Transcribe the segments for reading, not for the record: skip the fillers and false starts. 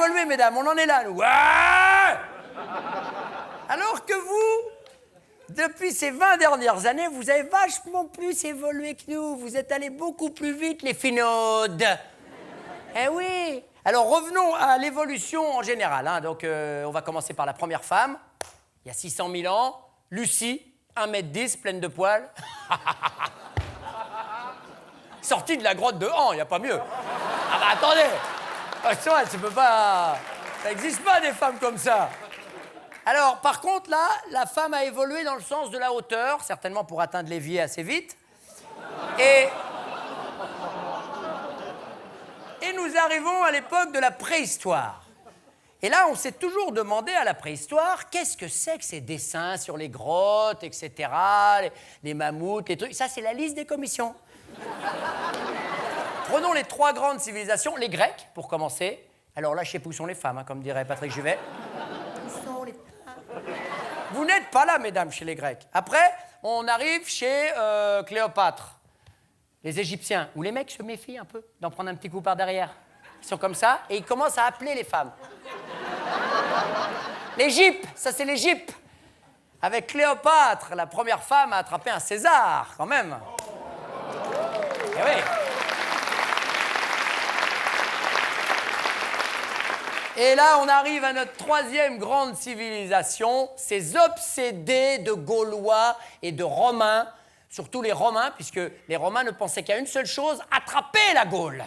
évolué, mesdames, on en est là, nous. Ouais. Alors que vous, depuis ces 20 dernières années, vous avez vachement plus évolué que nous. Vous êtes allés beaucoup plus vite, les finaudes. Eh oui. Alors, revenons à l'évolution en général. Hein. Donc, on va commencer par la première femme. Il y a 600 000 ans, Lucie, 1m10, pleine de poils. Sortie de la grotte de Han, il n'y a pas mieux. Ah bah attendez, ça peut pas... Ça n'existe pas des femmes comme ça. Alors, par contre, là, la femme a évolué dans le sens de la hauteur, certainement pour atteindre l'évier assez vite. Et nous arrivons à l'époque de la préhistoire. Et là, on s'est toujours demandé à la préhistoire, qu'est-ce que c'est que ces dessins sur les grottes, etc., les mammouths, les trucs. Ça, c'est la liste des commissions. Prenons les 3 grandes civilisations, les Grecs, pour commencer. Alors là, je sais pas où sont les femmes, hein, comme dirait Patrick Juvet. Où sont les femmes? Vous n'êtes pas là, mesdames, chez les Grecs. Après, on arrive chez Cléopâtre, les Égyptiens, où les mecs se méfient un peu d'en prendre un petit coup par derrière. Ils sont comme ça, et ils commencent à appeler les femmes. L'Égypte, ça c'est l'Égypte. Avec Cléopâtre, la première femme à attraper un César, quand même. Eh oui. Et là, on arrive à notre 3e grande civilisation, ces obsédés de Gaulois et de Romains, surtout les Romains, puisque les Romains ne pensaient qu'à une seule chose, attraper la Gaule.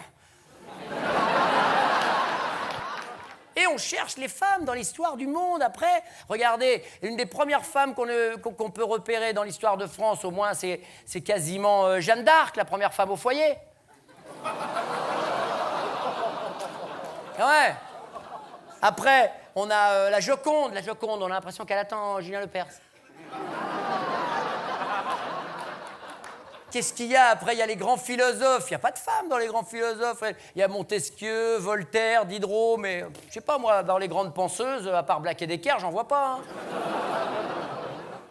Et on cherche les femmes dans l'histoire du monde. Après, regardez, une des premières femmes qu'on peut repérer dans l'histoire de France, au moins, c'est quasiment Jeanne d'Arc, la première femme au foyer. Ouais. Après, on a la Joconde. La Joconde, on a l'impression qu'elle attend Julien Lepers. Qu'est-ce qu'il y a? Après, il y a les grands philosophes. Il n'y a pas de femmes dans les grands philosophes. Il y a Montesquieu, Voltaire, Diderot, mais je sais pas, moi, dans les grandes penseuses, à part Black et Decker, j'en vois pas. Hein.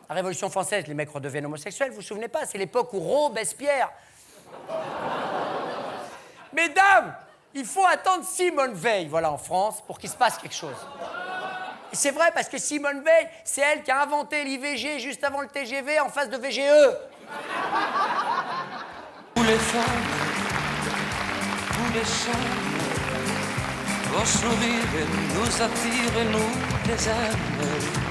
La Révolution française, les mecs redeviennent homosexuels, vous vous souvenez pas? C'est l'époque où Robespierre. Mesdames, il faut attendre Simone Veil, voilà, en France, pour qu'il se passe quelque chose. Et c'est vrai, parce que Simone Veil, c'est elle qui a inventé l'IVG juste avant le TGV en face de VGE. Tous les femmes, tous les charmes, vos sourires nous attirent, nous les aiment.